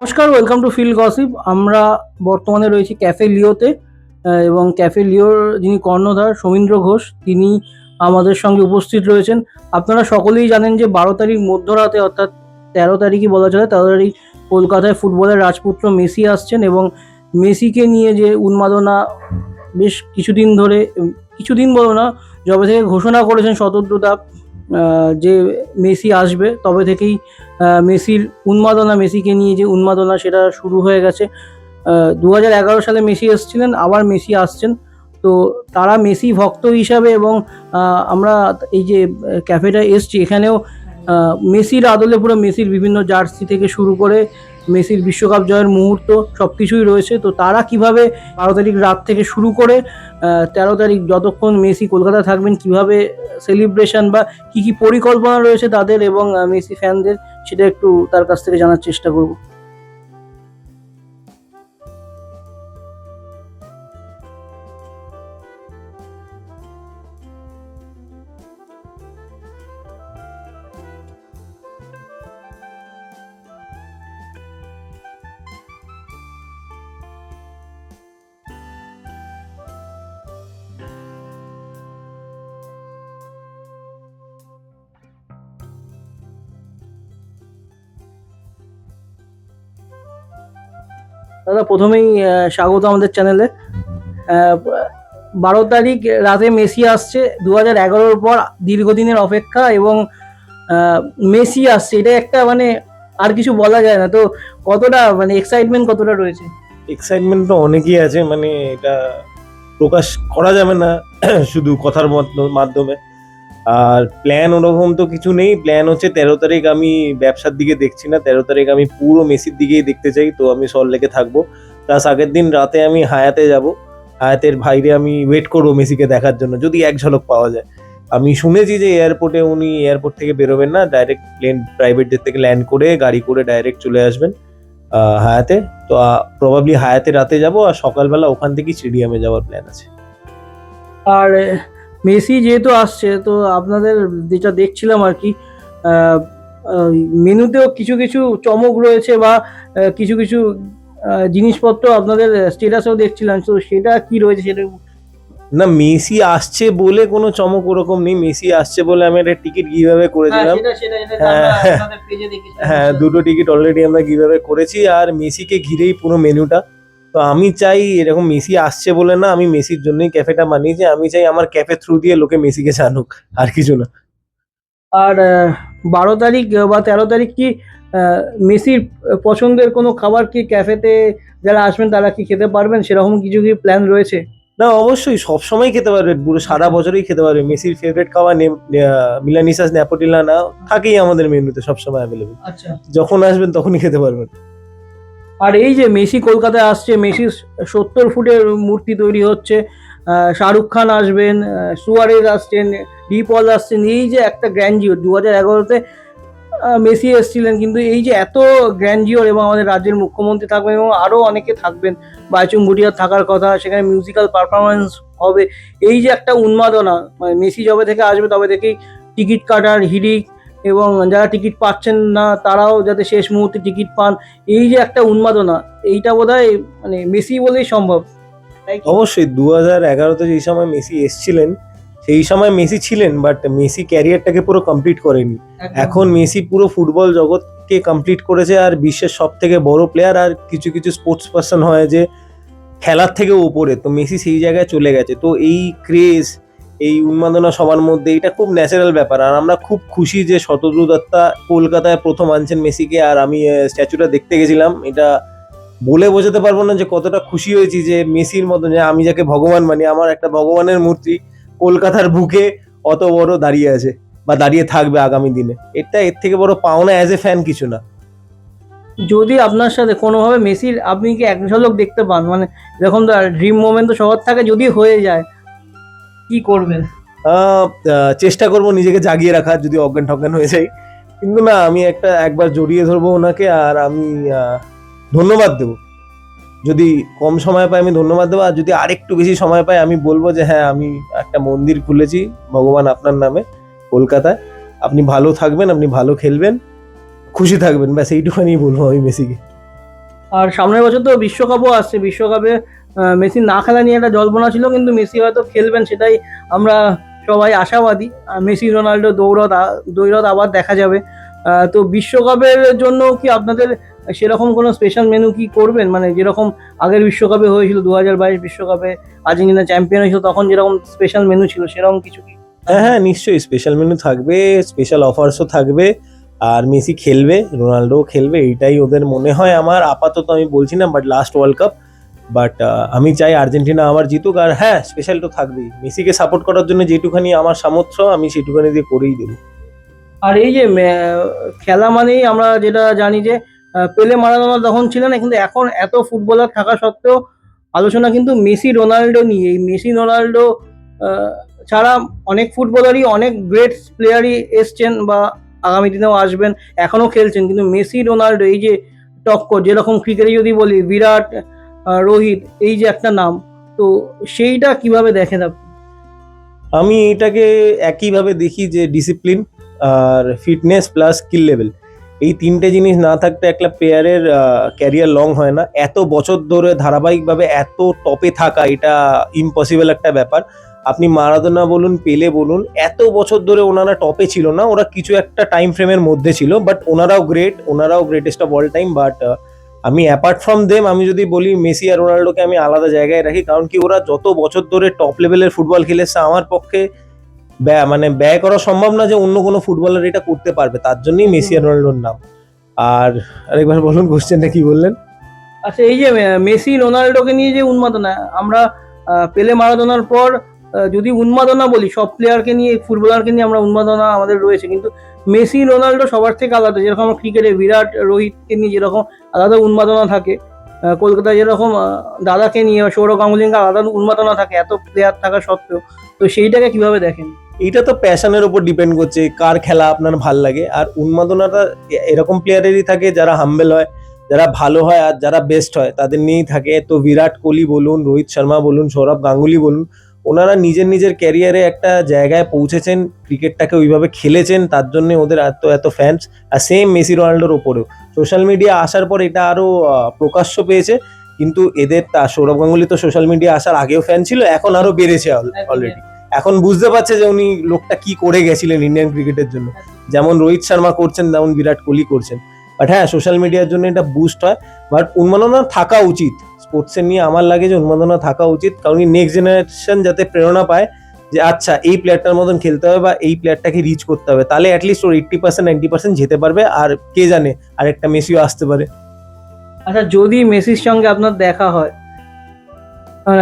নমস্কার, welcome to field gossip. আমরা বর্তমানে রয়েছি ক্যাফে লিওতে এবং ক্যাফে লিওর যিনি কর্ণধার সৌমিন্দ্র ঘোষ, তিনি আমাদের সঙ্গে উপস্থিত রয়েছেন। আপনারা সকলেই জানেন যে 12 তারিখ মধ্যরাতে, অর্থাৎ 13 তারিখই বলা চলে, 13 তারিখ কলকাতায় ফুটবলের রাজপুত্র মেসি আসছেন এবং মেসিকে নিয়ে যে উন্মাদনা বেশ কিছুদিন ধরে, কিছুদিন বলো না, যবে থেকে ঘোষণা করেছেন স্বতন্ত্রতা যে মেসি আসবে, তবে থেকেই মেসির উন্মাদনা, মেসিকে নিয়ে যে উন্মাদনা সেটা শুরু হয়ে গেছে। 2011 সালে মেসি এসেছিলেন, আবার মেসি আসছেন। তো তারা মেসি ভক্ত হিসাবে এবং আমরা এই যে ক্যাফেটা এসছি, এখানেও মেসির আদলে পুরো মেসির বিভিন্ন জার্সি থেকে শুরু করে মেসির বিশ্বকাপ জয়ের মুহূর্ত সব কিছুই রয়েছে। তো তারা কিভাবে 12 তারিখ রাত থেকে শুরু করে 13 তারিখ যতক্ষণ মেসি কলকাতায় থাকবেন, কিভাবে সেলিব্রেশন বা কি কি পরিকল্পনা রয়েছে তাদের এবং মেসি ফ্যানদের, সেটা একটু তার কাছ থেকে জানার চেষ্টা করব। দাদা, প্রথমেই স্বাগত আমাদের চ্যানেলে। 12 তারিখ রাতে মেসি আসছে, 2011-র পর দীর্ঘদিনের অপেক্ষা, এবং মেসি আসছে, এটা একটা মানে আর কিছু বলা যায় না। তো কতটা মানে এক্সাইটমেন্ট কতটা রয়েছে? এক্সাইটমেন্ট তো অনেকই আছে, মানে এটা প্রকাশ করা যাবে না শুধু কথার মাধ্যমে। আর প্ল্যান ওরকম তো কিছু নেই। প্ল্যান হচ্ছে 13 তারিখ আমি ব্যবসার দিকে দেখছি না, 13 তারিখ আমি পুরো মেসির দিকেই দেখতে চাই। তো আমি সল্টলেকে থাকবো, প্লাস আগের দিন রাতে আমি হায়াতে যাব। হায়াতের বাইরে আমি ওয়েট করবো মেসিকে দেখার জন্য, যদি এক ঝলক পাওয়া যায়। আমি শুনেছি যে উনি এয়ারপোর্ট থেকে বেরোবেন না, ডাইরেক্ট প্লেন প্রাইভেট জেট থেকে ল্যান্ড করে গাড়ি করে ডাইরেক্ট চলে আসবেন হায়াতে। তো প্রবাবলি হায়াতে রাতে যাব, আর সকালবেলা ওখান থেকেই স্টেডিয়ামে যাওয়ার প্ল্যান আছে। আর মেসি যেহেতু আসছে, তো আপনাদের যেটা দেখছিলাম আর কি, মেনুতেও কিছু কিছু চমক রয়েছে বা কিছু কিছু জিনিসপত্র আপনাদের স্টেটাসেও দেখছিলাম। তো সেটা কি রয়েছে সেটা? না, মেসি আসছে বলে কোনো চমক ওরকম নেই। মেসি আসছে বলে আমি একটা টিকিট কিভাবে করেছিলাম। হ্যাঁ, দুটো টিকিট অলরেডি আমরা কিভাবে করেছি, আর মেসিকে ঘিরেই পুরো মেনুটা। তো আমি চাই এরকম মেসি আসছে বলে না, আমি মেসির জন্যই ক্যাফেটা বানিয়েছি। আমি চাই আমার ক্যাফে থ্রু দিয়ে লোকে মেসিকে জানুক, আর কিছু না। আর 12 তারিখ বা 13 তারিখ কি মেসির পছন্দের কোনো খাবার কি ক্যাফেতে যারা আসবেন তারা কি খেতে পারবেন, সেরকম কিছু কি প্ল্যান রয়েছে? না, অবশ্যই সবসময় খেতে পারবে, পুরো সারা বছরই খেতে পারবে। মেসির ফেভারিট খাবার মিলানিসাস নেপোটিলানা থাকেই আমাদের মেনুতে সবসময় অ্যাভেলেবেল। আচ্ছা। যখন আসবেন তখনই খেতে পারবেন। আর এই যে মেসি কলকাতায় আসছে, মেসির 70 ফুটের মূর্তি তৈরি হচ্ছে, শাহরুখ খান আসবেন, সুয়ারেজ আসছেন, ডিপল আসছেন, এই যে একটা গ্র্যান্ডিওর, 2011-তে মেসি এসেছিলেন, কিন্তু এই যে এত গ্র্যান্ডিওর, এবং আমাদের রাজ্যের মুখ্যমন্ত্রী থাকবেন এবং আরও অনেকে থাকবেন, বাইচুং ভুটিয়া থাকার কথা, সেখানে মিউজিক্যাল পারফরমেন্স হবে, এই যে একটা উন্মাদনা, মানে মেসি যবে থেকে আসবে তবে থেকেই টিকিট কাটার হিড়িক, এবং যারা টিকিট পাচ্ছেন না তারাও যাতে শেষ মুহূর্তে টিকিট পান, এই যে একটা উন্মাদনা, এইটা বোধহয় মানে মেসি বলেই সম্ভব। অবশ্যই 2011-তে যেই সময় মেসি এসছিলেন সেই সময় মেসি ছিলেন, বাট মেসি ক্যারিয়ারটাকে পুরো কমপ্লিট করেনি। এখন মেসি পুরো ফুটবল জগৎকে কমপ্লিট করেছে, আর বিশ্বের সব থেকে বড় প্লেয়ার। আর কিছু কিছু স্পোর্টস পার্সন হয় যে খেলার থেকে উপরে, তো মেসি সেই জায়গায় চলে গেছে। তো এই ক্রেজ, এই উন্মাদনা সবার মধ্যে, এটা খুব ন্যাচারাল ব্যাপার। আর আমরা খুব খুশি যে শতদ্রু দত্তা কলকাতায় প্রথম আনছেন মেসিকে। আর আমি স্ট্যাচুটা দেখতে গেছিলাম, এটা বলে বোঝাতে পারবো না যে কতটা খুশি হয়েছি যে মেসির মতন, যে আমি যাকে ভগবান মানি, আমার একটা ভগবানের মূর্তি কলকাতার বুকে অত বড় দাঁড়িয়ে আছে বা দাঁড়িয়ে থাকবে আগামী দিনে। এটা এর থেকে বড় পাওনা অ্যাজ এ ফ্যান কিছু না। যদি আপনার সাথে কোনোভাবে মেসির আপনি কি এক ঝলক দেখতে পান, মানে এরকম তো ড্রিম মোমেন্ট তো সবার থাকে, যদি হয়ে যায় কি করবেন? চেষ্টা করব নিজেকে জাগিয়ে রাখার, যদি অজ্ঞান টজ্ঞান হয়ে যাই। কিন্তু না, আমি একবার জড়িয়ে ধরবো ওনাকে, আর আমি ধন্যবাদ দেবো। যদি কম সময় পাই আমি ধন্যবাদ দেবো, আর যদি আরেকটু বেশি সময় পাই আমি বলবো যে হ্যাঁ, আমি একটা মন্দির খুলেছি ভগবান আপনার নামে কলকাতায়। আপনি ভালো থাকবেন, আপনি ভালো খেলবেন, খুশি থাকবেন, ব্যাস এইটুখানি বলবো আমি মেসিকে। আর সামনের বছর তো বিশ্বকাপও আসছে, বিশ্বকাপে মেসি না খেলা নিয়ে একটা জল্পনা ছিল, কিন্তু মেসি হয়তো খেলবেন সেটাই আমরা সবাই আশাবাদী। মেসি রোনাল্ডো দৌড়াত আবার দেখা যাবে। তো বিশ্বকাপের জন্য কি আপনাদের সেরকম কোনো স্পেশাল মেনু কি করবেন, মানে যেরকম আগের বিশ্বকাপে হয়েছিল 2022 বিশ্বকাপে আর্জেন্টিনা চ্যাম্পিয়ন হয়েছিল তখন যেরকম স্পেশাল মেনু ছিল সেরকম কিছু কি? হ্যাঁ হ্যাঁ, নিশ্চয়ই স্পেশাল মেনু থাকবে, স্পেশাল অফার্সও থাকবে, আর মেসি খেলবে, রোনাল্ডো খেলবে, এইটাই ওদের মনে হয়। আমার আপাতত আমি বলছি না, but last world cup, but আমি চাই আর্জেন্টিনা আবার জিতুক। আর হ্যাঁ, স্পেশাল তো থাকবেই, মেসিকে সাপোর্ট করার জন্য যেটুখানি আমার সামর্থ্য আমি সেটুখানি দিয়ে করেই দেবো। আর এই যে খেলা মানেই আমরা যেটা জানি যে পেলে মারাদোনা তখন ছিল না, কিন্তু এখন এত ফুটবলার থাকা সত্ত্বেও আলোচনা কিন্তু মেসি রোনাল্ডো নিয়ে। এই মেসি রোনাল্ডো আহ, ছাড়া অনেক ফুটবলারই, অনেক গ্রেট প্লেয়ারই এসছেন বা আগামী দিনেও আসবেন, এখনো খেলছেন, কিন্তু মেসি রোনাল্ডো এই যে টক্কর, যেরকম ক্রিকেটে যদি বলি বিরাট, রোহিত, এই যে একটা নাম, তো সেইটা কিভাবে দেখেন আপনি? আমি এটাকে একইভাবে দেখি যে ডিসিপ্লিন আর ফিটনেস প্লাস স্কিল লেভেল, এই তিনটে জিনিস না থাকতে একটা প্লেয়ারের ক্যারিয়ার লং হয় না। এত বছর ধরে ধারাবাহিকভাবে এত টপে থাকা, এটা ইম্পসিবল একটা ব্যাপার। আপনি মারাদোনা বলুন, পেলে বলুন, এত বছর ধরে ওনারা টপে ছিল না, ওরা কিছু একটা টাইম ফ্রেমের মধ্যে ছিল, বাট ওনারাও greatest of all time. But আমি অ্যাপার্ট ফ্রম দেম, আমি যদি বলি মেসি আর রোনাল্ডোকে আমি আলাদা জায়গায় রাখি, কারণ কি ওরা যত বছর ধরে টপ লেভেলের ফুটবল খেলেছে, আমার পক্ষে ব্যয় করা সম্ভব না যে অন্য কোনো ফুটবলার এটা করতে পারবে, তার জন্যই মেসি আর রোনাল্ডোর নাম। আর আরেকবার বলুন, কোশ্চেনটা কি বললেন? আচ্ছা, এই যে মেসি রোনাল্ডোকে নিয়ে যে উন্মাদনা, আমরা পেলে মারাদোনার পর যদি উন্মাদনা বলি, সব প্লেয়ারকে নিয়ে, ফুটবলারকে নিয়ে আমরা উন্মাদনা আমাদের রয়েছে, কিন্তু মেসি রোনাল্ডো সবার থেকে আলাদা। যেরকম ক্রিকেটে বিরাট রোহিতকে নিয়ে যেরকম আলাদা উন্মাদনা থাকে, কলকাতায় যেরকম দাদাকে নিয়ে সৌরভ গাঙ্গুলিকে আলাদা উন্মাদনা থাকে এত প্লেয়ার থাকা সত্ত্বেও, তো সেইটাকে কিভাবে দেখেন? এটা তো প্যাশনের উপর ডিপেন্ড করছে, কার খেলা আপনার ভাল লাগে। আর উন্মাদনাটা এরকম প্লেয়ারেরই থাকে যারা হাম্বেল হয়, যারা ভালো হয়, আর যারা বেস্ট হয় তাদের নিয়েই থাকে। তো বিরাট কোহলি বলুন, রোহিত শর্মা বলুন, সৌরভ গাঙ্গুলি বলুন, ওনারা নিজের নিজের ক্যারিয়ারে একটা জায়গায় পৌঁছেছেন, ক্রিকেটটাকে ওইভাবে খেলেছেন, তার জন্য ওদের এত এত ফ্যান্স। আর সেম মেসি রোনাল্ডোর ওপরেও সোশ্যাল মিডিয়া আসার পর এটা আরো প্রকাশ্য পেয়েছে। কিন্তু এদের সৌরভ গাঙ্গুলি তো সোশ্যাল মিডিয়া আসার আগেও ফ্যান ছিল, এখন আরো বেড়েছে অলরেডি। এখন বুঝতে পারছে যে উনি লোকটা কি করে গেছিলেন ইন্ডিয়ান ক্রিকেটের জন্য। যেমন রোহিত শর্মা করছেন, তেমন বিরাট কোহলি করছেন। বাট হ্যাঁ, সোশ্যাল মিডিয়ার জন্য এটা বুস্ট হয়, বাট উন্মাদনা থাকা উচিত। স্পোর্টসের নিয়ে আমার লাগে যে উন্মাদনা থাকা উচিত, কারণ নেক্সট জেনারেশন যাতে প্রেরণা পায় যে আচ্ছা এই প্লেয়ারটার মতন খেলতে হবে বা এই প্লেয়ারটাকে রিচ করতে হবে, তাহলে অ্যাটলিস্ট ওর 80% 90% যেতে পারবে। আর কে জানে, আর একটা মেসিও আসতে পারে। আচ্ছা, যদি মেসির সঙ্গে আপনার দেখা হয়,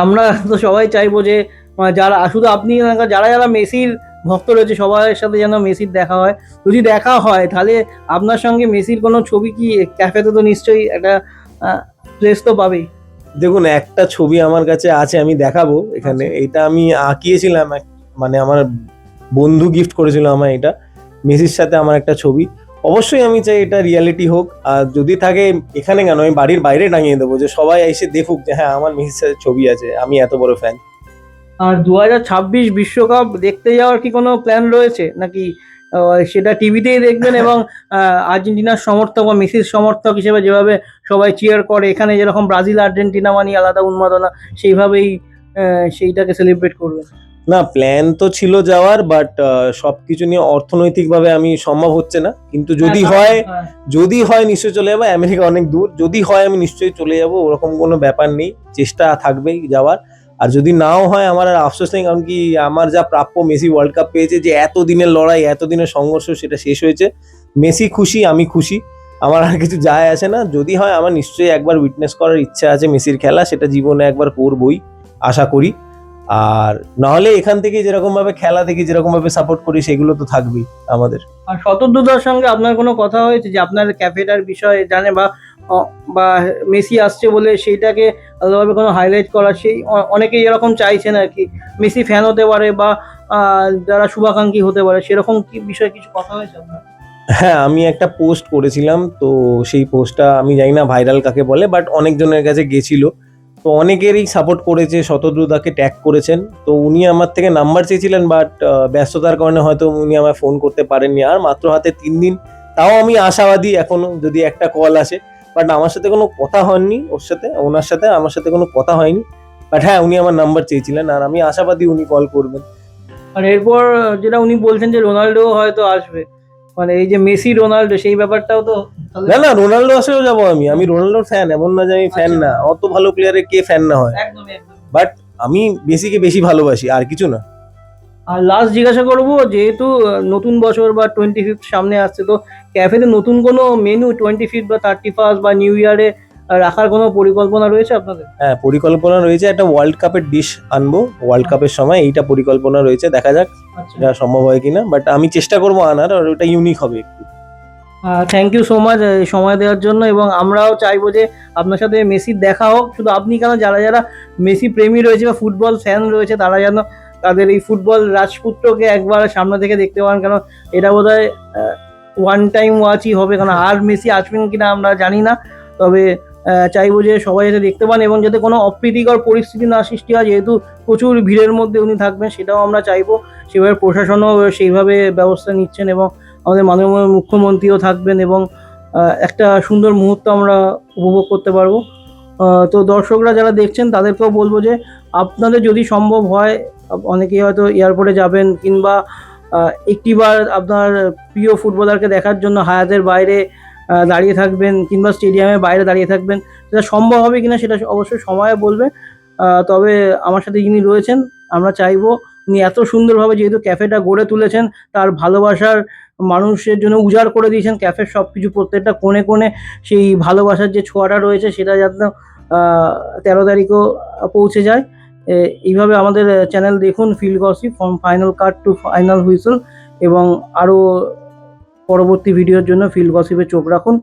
আমরা তো সবাই চাইবো যে যারা শুধু আপনি না, যারা যারা মেসির ভক্ত রয়েছে সবার সাথে যেন মেসির দেখা হয়। যদি দেখা হয় তাহলে আপনার সঙ্গে মেসির কোনো ছবি কি ক্যাফেতে তো নিশ্চয়ই একটা প্লেস তো পাবেই। দেখুন, একটা ছবি আমার কাছে আছে, আমি দেখাবো এখানে। এটা আমি আঁকিয়েছিলাম, মানে আমার বন্ধু গিফট করেছিল আমার এটা, মেসির সাথে আমার একটা ছবি। অবশ্যই আমি চাই এটা রিয়ালিটি হোক, আর যদি থাকে এখানে কেন, আমি বাড়ির বাইরে টাঙিয়ে দেবো, যে সবাই এসে দেখুক যে হ্যাঁ আমার মেসির সাথে ছবি আছে, আমি এত বড় ফ্যান। আর 2026 বিশ্বকাপ দেখতে যাওয়ার কি কোনো প্ল্যান রয়েছে নাকি সেটা টিভিতেই দেখবেন এবং আর্জেন্টিনার সমর্থক বা মেসির সমর্থক হিসেবে যেভাবে সবাই চিয়ার করে, এখানে যেরকম ব্রাজিল আর্জেন্টিনা মানে আলাদা উন্মাদনা, সেইভাবেই সেইটাকে সেলিব্রেট করবেন? না, প্ল্যান তো ছিল যাওয়ার, বাট সবকিছু নিয়ে অর্থনৈতিকভাবে আমি সম্ভব হচ্ছে না। কিন্তু যদি হয় নিশ্চয়ই চলে যাবো। আমেরিকা অনেক দূর, যদি হয় আমি নিশ্চয়ই চলে যাবো, ওরকম কোনো ব্যাপার নেই, চেষ্টা থাকবেই যাওয়ার। আর যদি নাও হয় আমার আর আফসোস নেই, কারণ কি আমার যা প্রাপ্য, মেসি ওয়ার্ল্ড কাপ পেয়েছে, যে এত দিনের লড়াই, এত দিনের সংঘর্ষ, সেটা শেষ হয়েছে। মেসি খুশি, আমি খুশি, আমার আর কিছু যায় আসে না। যদি হয় আমার নিশ্চয়ই একবার উইটনেস করার ইচ্ছা আছে মেসির খেলা, সেটা জীবনে একবার করবই আশা করি। আর নাহলে এখান থেকে যেরকম ভাবে খেলা দেখি, যেরকম ভাবে সাপোর্ট করি, সেগুলো তো থাকবেই আমাদের। আর শতদ্রুদার সঙ্গে আপনার কোনো কথা হয়েছে যে আপনার ক্যাফেটার বিষয়ে জানে বা মেসি আসছে বলে সেইটাকে আলাদাভাবে কোনো হাইলাইট করা? সেই অনেকেই এরকম চাইছেন আর কি, মেসি ফ্যান হতে পারে বা যারা শুভাকাঙ্ক্ষী হতে পারে, সেরকম কি বিষয়ে কিছু কথা হয়েছে আপনার? হ্যাঁ, আমি একটা পোস্ট করেছিলাম, তো সেই পোস্টটা আমি জানি না ভাইরাল কাকে বলে, বাট অনেকজনের কাছে গেছিল। তো অনেকেরই সাপোর্ট করেছে, শতদ্রুদাকে ট্যাগ করেছেন। তো উনি আমার থেকে নাম্বার চেয়েছিলেন, বাট ব্যস্ততার কারণে হয়তো উনি আমায় ফোন করতে পারেননি। আর মাত্র হাতে 3 দিন, তাও আমি আশাবাদী এখনো, যদি একটা কল আসে। বাট আমার সাথে কোনো কথা হয়নি ওনার সাথে আমার সাথে কোনো কথা হয়নি। বাট হ্যাঁ, উনি আমার নাম্বার চেয়েছিলেন আর আমি আশাবাদী উনি কল করবেন। আর এরপর যেটা উনি বলছেন যে রোনাল্ডো হয়তো আসবে, মানে এই যে মেসি রোনাল্ডো সেই ব্যাপারটাও তো না না, রোনাল্ডো আসলেও যাবো আমি রোনাল্ডোর ফ্যান, এমন না যে আমি ফ্যান না। অত ভালো প্লেয়ারের কে ফ্যান না হয়, একদম একদম। বাট আমি মেসিকে বেশি ভালোবাসি, আর কিছু না। আর লাস্ট জিজ্ঞাসা করবো, যেহেতু নতুন বছর বা 25th সামনে আসছে, তো ক্যাফেতে নতুন কোনো মেনু 25th বা 31st বা নিউ ইয়ারে রাখার কোনো পরিকল্পনা রয়েছে আপনাদের? হ্যাঁ, পরিকল্পনা রয়েছে, একটা ওয়ার্ল্ড কাপের ডিশ আনবো ওয়ার্ল্ড কাপের সময়, এইটা পরিকল্পনা রয়েছে, দেখা যাক আচ্ছা, এটা সম্ভব হয় কিনা। বাট আমি চেষ্টা করবো আনার, আর ওটা ইউনিক হবে একটু। থ্যাংক ইউ সো মাচ সময় দেওয়ার জন্য। এবং আমরাও চাইবো যে আপনার সাথে মেসির দেখা হোক, শুধু আপনি কেন, যারা যারা মেসি প্রেমী রয়েছে বা ফুটবল ফ্যান রয়েছে তারা যেন তাদের এই ফুটবল রাজপুত্রকে একবার সামনে থেকে দেখতে পান, কারণ এটা বোধ হয় ওয়ান টাইম ওয়াচই হবে, কারণ আর মেসি আসবেন কিনা আমরা জানি না। তবে চাইবো যে সবাই যাতে দেখতে পান এবং যাতে কোনো অপ্রীতিকর পরিস্থিতি না সৃষ্টি হয়, যেহেতু প্রচুর ভিড়ের মধ্যে উনি থাকবেন, সেটাও আমরা চাইবো। সেভাবে প্রশাসনও সেইভাবে ব্যবস্থা নিচ্ছেন এবং আমাদের মাননীয় মুখ্যমন্ত্রীও থাকবেন এবং একটা সুন্দর মুহূর্ত আমরা উপভোগ করতে পারবো। তো দর্শকরা যারা দেখছেন তাদেরকেও বলবো যে আপনাদের যদি সম্ভব হয়, অনেকেই হয়তো এয়ারপোর্টে যাবেন কিংবা একটিবার আপনার প্রিয় ফুটবলারকে দেখার জন্য হায়াতের বাইরে দাঁড়িয়ে থাকবেন কিংবা স্টেডিয়ামের বাইরে দাঁড়িয়ে থাকবেন, সেটা সম্ভব হবে কিনা সেটা অবশ্যই সময় বলবে। তবে আমার সাথে যিনি রয়েছেন, আমরা চাইবো উনি এত সুন্দরভাবে যেহেতু ক্যাফেটা গড়ে তুলেছেন, তার ভালোবাসার মানুষের জন্য উজাড় করে দিয়েছেন ক্যাফের সব কিছু, প্রত্যেকটা কোণে কোণে সেই ভালোবাসার যে ছোঁয়াটা রয়েছে সেটা যাতে 13 তারিখও পৌঁছে যায়। এইভাবে আমাদের চ্যানেল দেখুন, field gossip from final cut to final whistle, এবং আরও পরবর্তী ভিডিওর জন্য ফিল্ড গসিপে চোখ রাখুন।